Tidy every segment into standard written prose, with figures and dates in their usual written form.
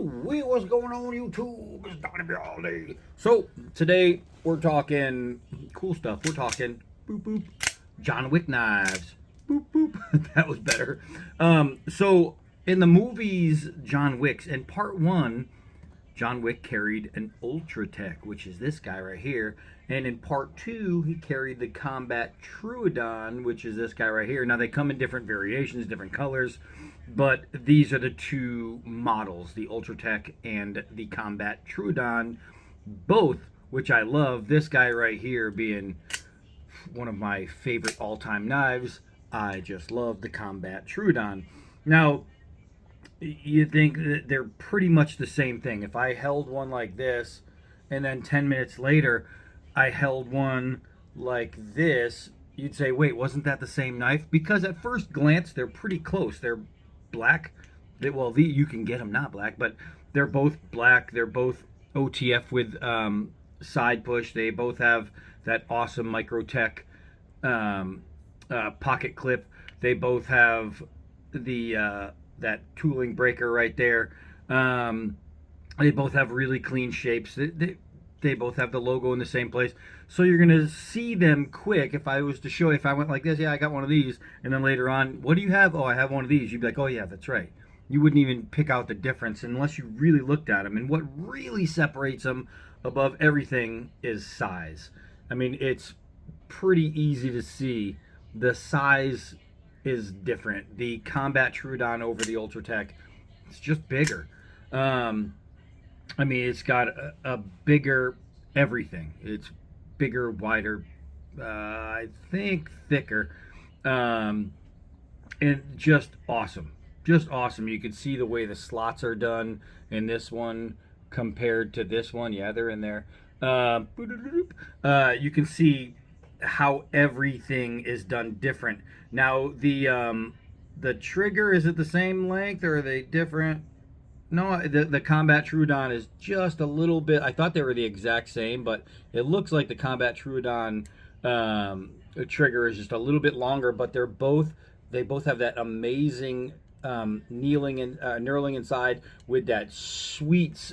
What's going on YouTube? It's Donnie all day. So today we're talking cool stuff. We're talking boop boop John Wick knives. Boop boop. That was better. So in the movies John Wick's in part one, John Wick carried an Ultratech, which is this guy right here. And in part two, he carried the Combat Troodon, which is this guy right here. Now, they come in different variations, different colors, but these are the two models, the Ultratech and the Combat Troodon, both, which I love. This guy right here being one of my favorite all-time knives. I just love the Combat Troodon. Now, you think that they're pretty much the same thing. If I held one like this, and then 10 minutes later, I held one like this, you'd say, wait, wasn't that the same knife? Because at first glance, they're pretty close. They're black. You can get them not black, but they're both black. They're both OTF with side push. They both have that awesome Microtech pocket clip. They both have the that tooling breaker right there. They both have really clean shapes. They both have the logo in the same place. So you're going to see them quick. If I was to show you, if I went like this, yeah, I got one of these. And then later on, what do you have? Oh, I have one of these. You'd be like, oh, yeah, that's right. You wouldn't even pick out the difference unless you really looked at them. And what really separates them above everything is size. I mean, it's pretty easy to see. The size is different. The Combat Troodon over the Ultratech, it's just bigger. I mean, it's got a bigger everything. It's bigger, wider, I think thicker, and just awesome. Just awesome. You can see the way the slots are done in this one compared to this one. Yeah, they're in there. You can see how everything is done different. Now, the trigger, is it the same length or are they different? No, the Combat Troodon is just a little bit. I thought they were the exact same, but it looks like the Combat Troodon trigger is just a little bit longer. But they both have that amazing knurling inside with that sweet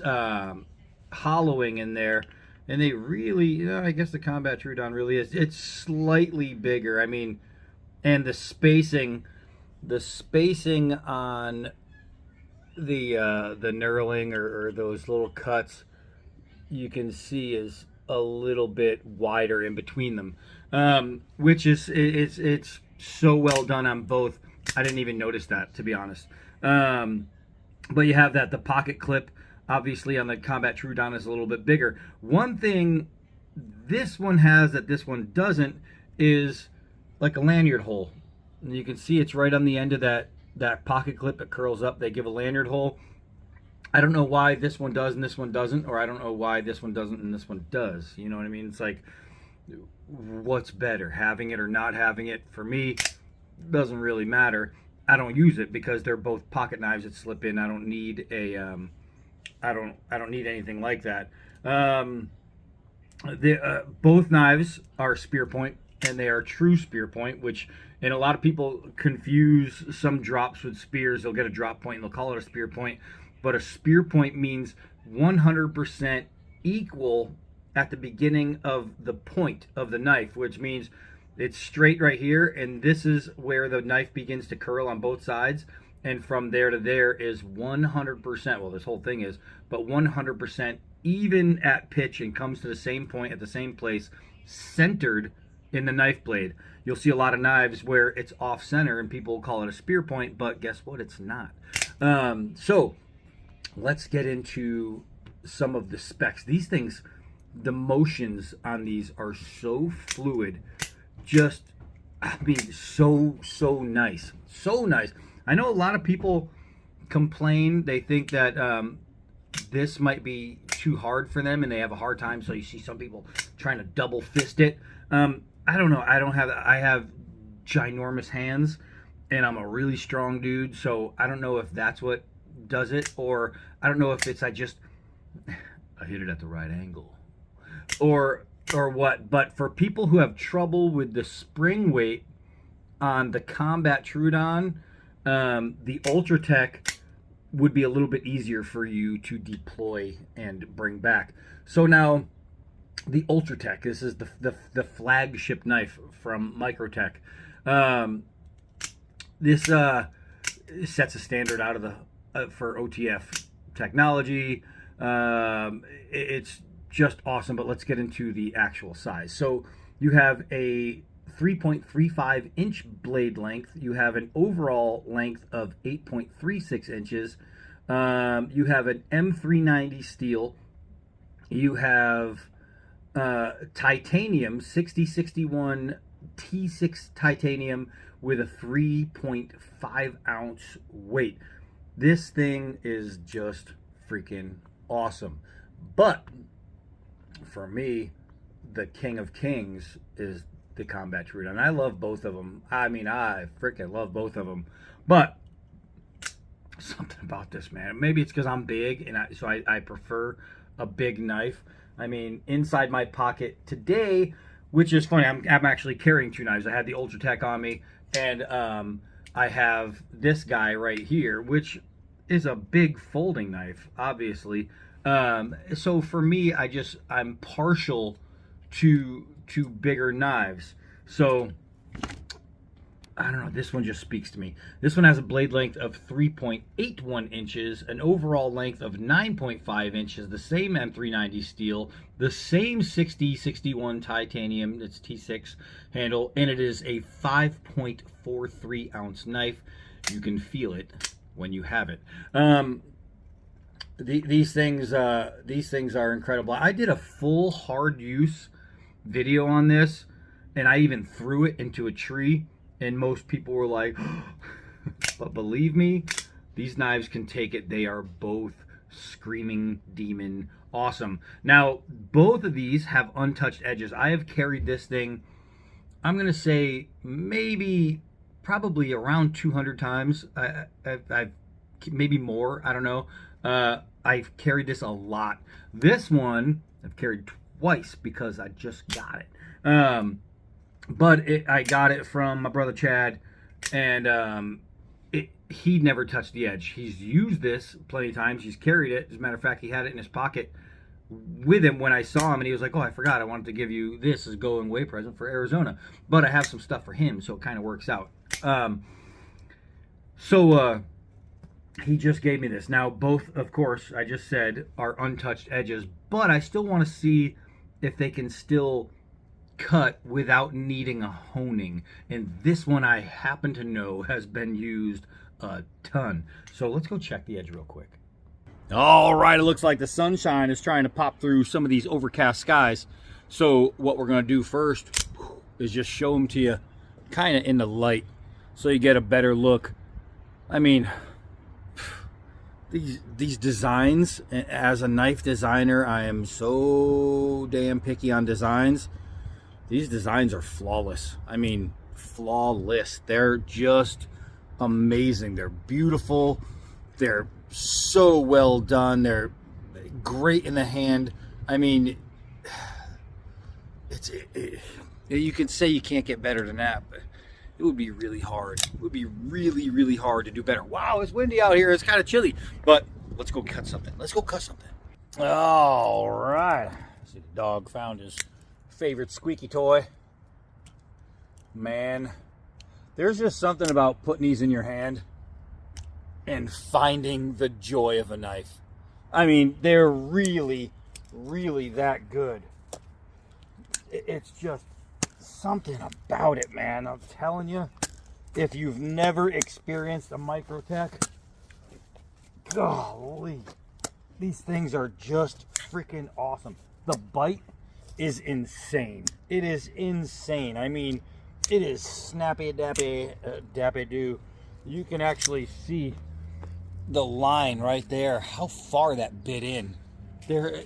hollowing in there. And they really, I guess the Combat Troodon really is. It's slightly bigger. I mean, and the spacing on the knurling or those little cuts, you can see is a little bit wider in between them, which is it's so well done on both. I didn't even notice that, to be honest. But you have the pocket clip. Obviously, on the Combat Troodon is a little bit bigger. One thing this one has that this one doesn't is like a lanyard hole. And you can see it's right on the end of that pocket clip. It curls up. They give a lanyard hole. I don't know why this one does and this one doesn't, or I don't know why this one doesn't and this one does. You know what I mean? It's like, what's better, having it or not having it? For me, doesn't really matter. I don't use it because they're both pocket knives that slip in. I don't need a I don't need anything like that. Both knives are spear point, and they are true spear point, and a lot of people confuse some drops with spears. They'll get a drop point and they'll call it a spear point, but a spear point means 100% equal at the beginning of the point of the knife, which means it's straight right here, and this is where the knife begins to curl on both sides. And from there to there is 100%, well, this whole thing is, but 100% even at pitch and comes to the same point at the same place, centered in the knife blade. You'll see a lot of knives where it's off center and people call it a spear point, but guess what? It's not. So let's get into some of the specs. These things, the motions on these are so fluid. Just, I mean, so nice. So nice. I know a lot of people complain. They think that this might be too hard for them and they have a hard time. So you see some people trying to double fist it. I don't know. I have ginormous hands and I'm a really strong dude. So I don't know if that's what does it, or I don't know if it's I hit it at the right angle or what. But for people who have trouble with the spring weight on the Combat Troodon, the Ultratech would be a little bit easier for you to deploy and bring back. So now the Ultratech, this is the flagship knife from Microtech. This sets a standard out of the for OTF technology. It's just awesome, but let's get into the actual size. So you have a 3.35 inch blade length. You have an overall length of 8.36 inches. You have an M390 steel. You have titanium, 6061 T6 titanium with a 3.5 ounce weight. This thing is just freaking awesome. But for me, the king of kings is the Combat Trude, and I love both of them. I mean, I freaking love both of them. But something about this, man. Maybe it's because I'm big, and so I prefer a big knife. I mean, inside my pocket today, which is funny, I'm actually carrying two knives. I had the Ultratech on me, and I have this guy right here, which is a big folding knife, obviously. So for me, I'm partial to bigger knives. So I don't know, this one just speaks to me. This one has a blade length of 3.81 inches, an overall length of 9.5 inches, the same M390 steel, the same 6061 titanium, it's T6 handle, and it is a 5.43 ounce knife. You can feel it when you have it. These things are incredible. I did a full hard use video on this, and I even threw it into a tree, and most people were like, but believe me, these knives can take it. They are both screaming demon awesome. Now, both of these have untouched edges. I have carried this thing, I'm gonna say probably around 200 times. I've maybe more, I don't know. I've carried this a lot. This one I've carried twice because I just got it. But I got it from my brother Chad, and he never touched the edge. He's used this plenty of times. He's carried it. As a matter of fact, he had it in his pocket with him when I saw him, and he was like, oh, I forgot. I wanted to give you this as a going away present for Arizona. But I have some stuff for him, so it kind of works out. He just gave me this. Now, both, of course, I just said, are untouched edges, but I still want to see if they can still cut without needing a honing. And this one, I happen to know, has been used a ton. So let's go check the edge real quick. All right, it looks like the sunshine is trying to pop through some of these overcast skies. So what we're going to do first is just show them to you kind of in the light so you get a better look. I mean, these designs, as a knife designer, I am so damn picky on designs. These designs are flawless. I mean, flawless. They're just amazing. They're beautiful. They're so well done. They're great in the hand. I mean, you could say you can't get better than that, but it would be really hard. It would be really, really hard to do better. Wow, it's windy out here. It's kind of chilly, but let's go cut something. Let's go cut something. All right. See, the dog found his favorite squeaky toy. Man, there's just something about putting these in your hand and finding the joy of a knife. I mean, they're really, really that good. It's just something about it, man. I'm telling you, if you've never experienced a Microtech, golly, these things are just freaking awesome. The bite is insane. It is insane. I mean, it is snappy dappy do. You can actually see the line right there, how far that bit in there. I'm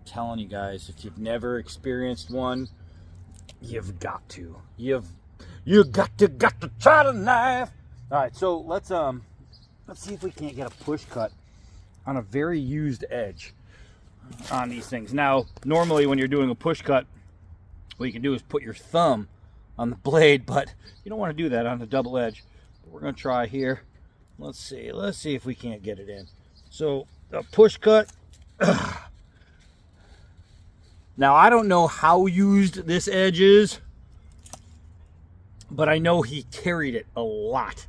telling you guys, if you've never experienced one, you've got to. You got to try the knife. All right, so let's see if we can't get a push cut on a very used edge on these things. Now, normally when you're doing a push cut, what you can do is put your thumb on the blade, but you don't want to do that on the double edge. But we're going to try here. Let's see if we can't get it in. So a push cut. Now I don't know how used this edge is, but I know he carried it a lot.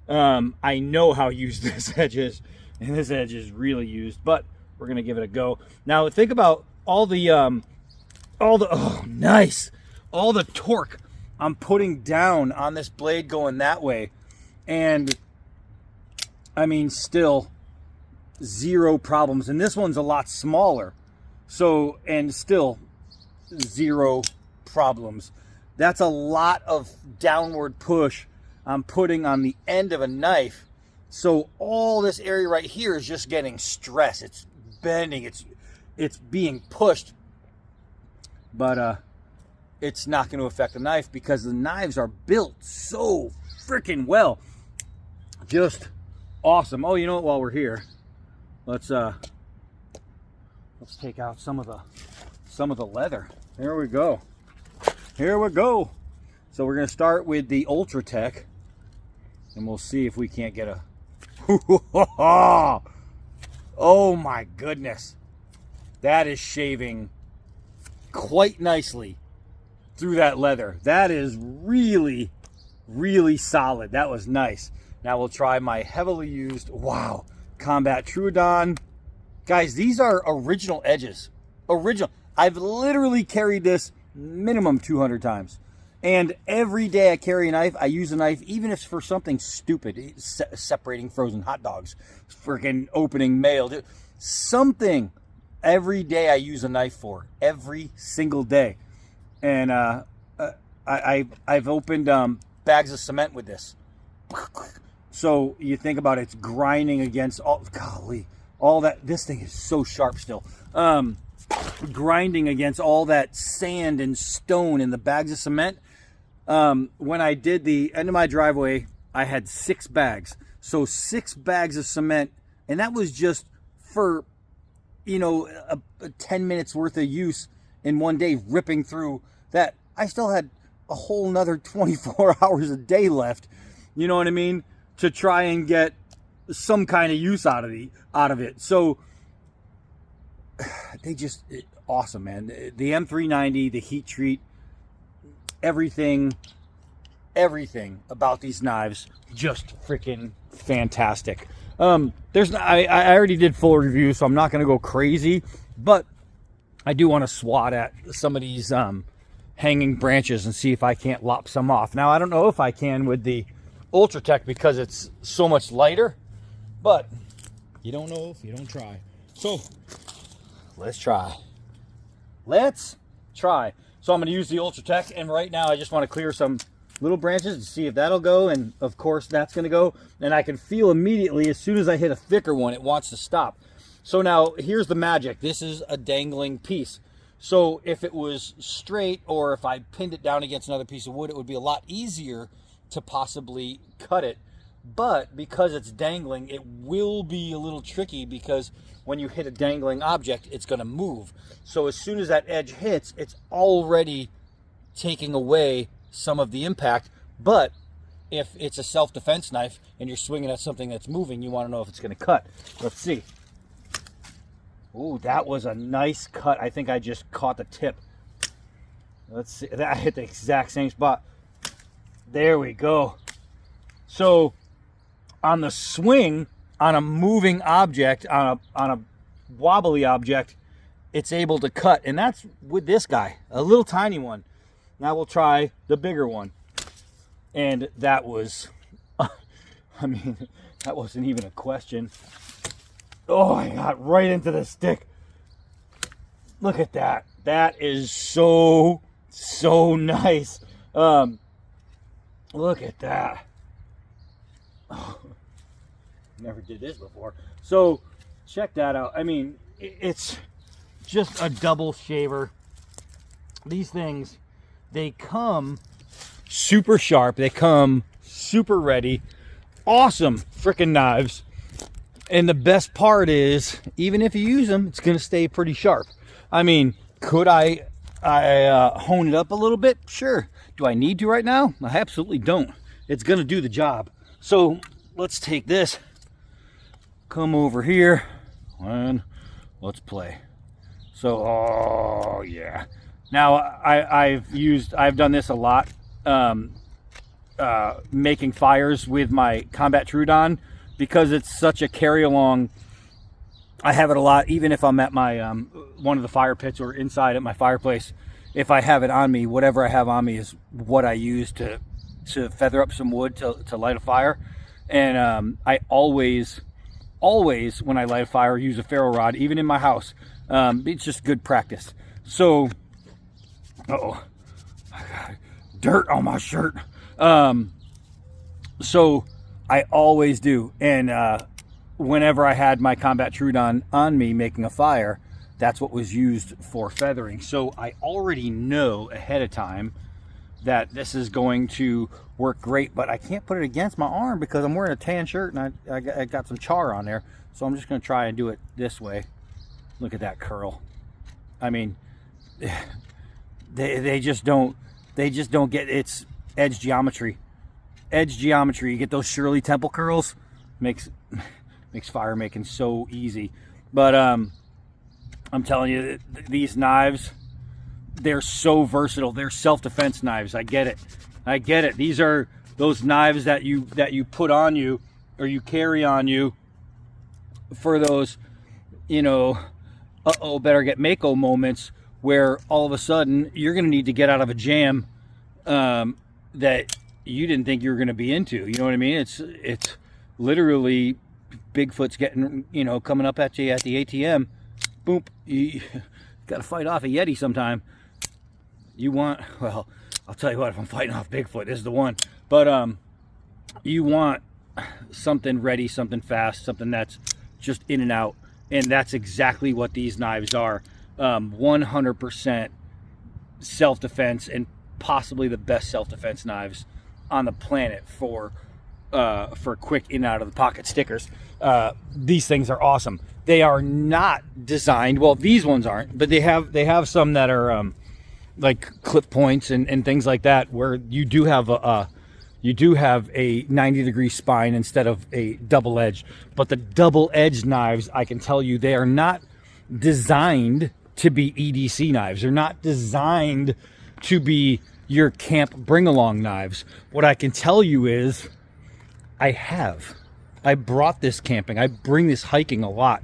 I know how used this edge is, and this edge is really used, but we're gonna give it a go. Now think about all the oh nice, all the torque I'm putting down on this blade going that way, and I mean still zero problems. And this one's a lot smaller, so, and still zero problems. That's a lot of downward push I'm putting on the end of a knife. So all this area right here is just getting stress. It's bending, it's being pushed, but it's not going to affect the knife because the knives are built so freaking well. Just awesome. Oh, you know what, while we're here, let's take out some of the leather. There we go. Here we go. So we're going to start with the Ultratech, and we'll see if we can't get a oh my goodness, that is shaving quite nicely through that leather. That is really, really solid. That was nice. Now we'll try my heavily used, wow, Combat Trudon. Guys, these are original edges. Original. I've literally carried this minimum 200 times. And every day I carry a knife, I use a knife, even if it's for something stupid, separating frozen hot dogs, freaking opening mail, something. Every day I use a knife for, every single day. And I've opened bags of cement with this. So you think about it, it's grinding against all, golly, all that. This thing is so sharp still. Grinding against all that sand and stone in the bags of cement. When I did the end of my driveway, I had 6 bags. So 6 bags of cement, and that was just for, you know, a 10 minutes worth of use in one day, ripping through that. I still had a whole nother 24 hours a day left, you know what I mean, to try and get some kind of use out of it. So they just, awesome, man. The M390, the heat treat, everything about these knives, just freaking fantastic. I already did full review, so I'm not going to go crazy, but I do want to swat at some of these hanging branches and see if I can't lop some off. Now, I don't know if I can with the Ultratech because it's so much lighter, but you don't know if you don't try. So let's try. Let's try. So I'm going to use the Ultratech, and right now I just want to clear some little branches to see if that'll go, and of course that's going to go. And I can feel immediately as soon as I hit a thicker one, it wants to stop. So now here's the magic. This is a dangling piece. So if it was straight, or if I pinned it down against another piece of wood, it would be a lot easier to possibly cut it. But because it's dangling, it will be a little tricky, because when you hit a dangling object, it's going to move. So as soon as that edge hits, it's already taking away some of the impact. But if it's a self-defense knife and you're swinging at something that's moving, you want to know if it's going to cut. Let's see. Ooh, that was a nice cut. I think I just caught the tip. Let's see. That hit the exact same spot. There we go. So on the swing, on a moving object, on a wobbly object, it's able to cut. And that's with this guy, a little tiny one. Now we'll try the bigger one. And that was, I mean, that wasn't even a question. Oh, I got right into the stick. Look at that. That is so nice. Look at that. Oh, never did this before. So check that out. I mean, it's just a double shaver. These things, they come super sharp. They come super ready. Awesome freaking knives. And the best part is, even if you use them, it's going to stay pretty sharp. I mean, could I hone it up a little bit? Sure. Do I need to right now? I absolutely don't. It's going to do the job. So let's take this, come over here, and let's play. So, oh yeah. Now I've done this a lot, making fires with my Combat Trudon, because it's such a carry along. I have it a lot, even if I'm at my one of the fire pits or inside at my fireplace. If I have it on me, whatever I have on me is what I use to feather up some wood to light a fire. And I always when I light a fire, use a ferro rod, even in my house. It's just good practice. So, uh-oh, dirt on my shirt. So I always do. And whenever I had my Combat Trudon on me making a fire, that's what was used for feathering. So I already know ahead of time that this is going to work great, but I can't put it against my arm because I'm wearing a tan shirt and I got some char on there. So I'm just going to try and do it this way. Look at that curl. I mean, they just don't get its edge geometry. Edge geometry. You get those Shirley Temple curls. Makes fire making so easy. But I'm telling you, these knives, they're so versatile. They're self-defense knives. I get it. These are those knives that you put on you or you carry on you for those, you know, uh-oh, better get Mako moments where all of a sudden you're going to need to get out of a jam that you didn't think you were going to be into. You know what I mean? It's literally Bigfoot's getting, you know, coming up at you at the ATM. Boom. You got to fight off a Yeti sometime. Well, I'll tell you what, if I'm fighting off Bigfoot, this is the one. But you want something ready, something fast, something that's just in and out. And that's exactly what these knives are. 100% self-defense, and possibly the best self-defense knives on the planet for quick in and out of the pocket stickers. These things are awesome. They are not designed, well, these ones aren't, but they have some that are like clip points and things like that, where you do have a 90-degree spine instead of a double edge. But the double edged knives, I can tell you, they are not designed to be EDC knives. They're not designed to be your camp bring along knives. What I can tell you is I brought this camping. I bring this hiking a lot.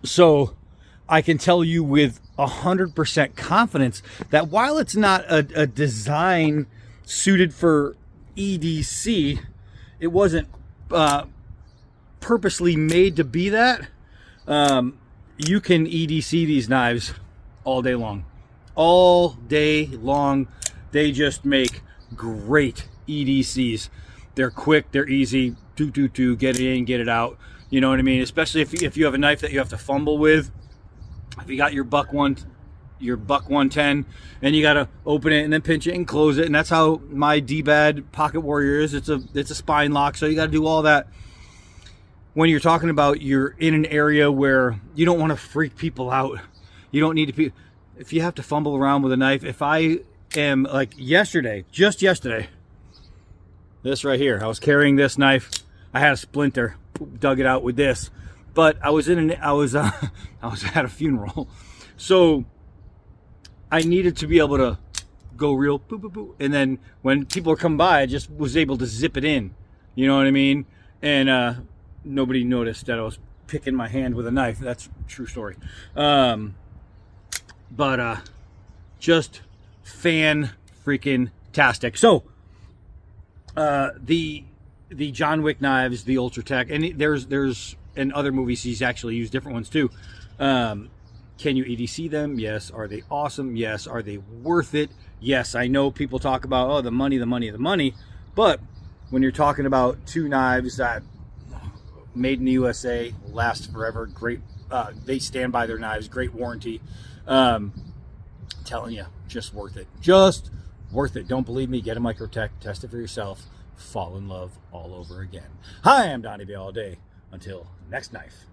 So I can tell you with 100% confidence that while it's not a design suited for EDC, it wasn't purposely made to be that. You can EDC these knives all day long. All day long. They just make great EDCs. They're quick, they're easy, get it in, get it out. You know what I mean? Especially if you have a knife that you have to fumble with. If you got your buck 110 and you got to open it and then pinch it and close it, and that's how my D-Bad Pocket Warrior is. It's a spine lock, so you got to do all that. When you're talking about you're in an area where you don't want to freak people out, you don't need to be. If you have to fumble around with a knife, if I am like just yesterday, this right here, I was carrying this knife. I had a splinter, dug it out with this, but I was at a funeral, so I needed to be able to go real boop, boop, boop. And then when people were coming by, I just was able to zip it in. You know what I mean? And nobody noticed that I was picking my hand with a knife. That's a true story. But just fan freaking tastic. So the John Wick knives, the Ultratech, and there's in other movies he's actually used different ones too. Can you EDC them? Yes. Are they awesome? Yes. Are they worth it? Yes. I know people talk about, oh, the money, but when you're talking about two knives that made in the USA, last forever, great, they stand by their knives, great warranty, telling you, just worth it. Just worth it. Don't believe me? Get a Microtech, test it for yourself, fall in love all over again. Hi, I'm Donnie All Day. Until next knife.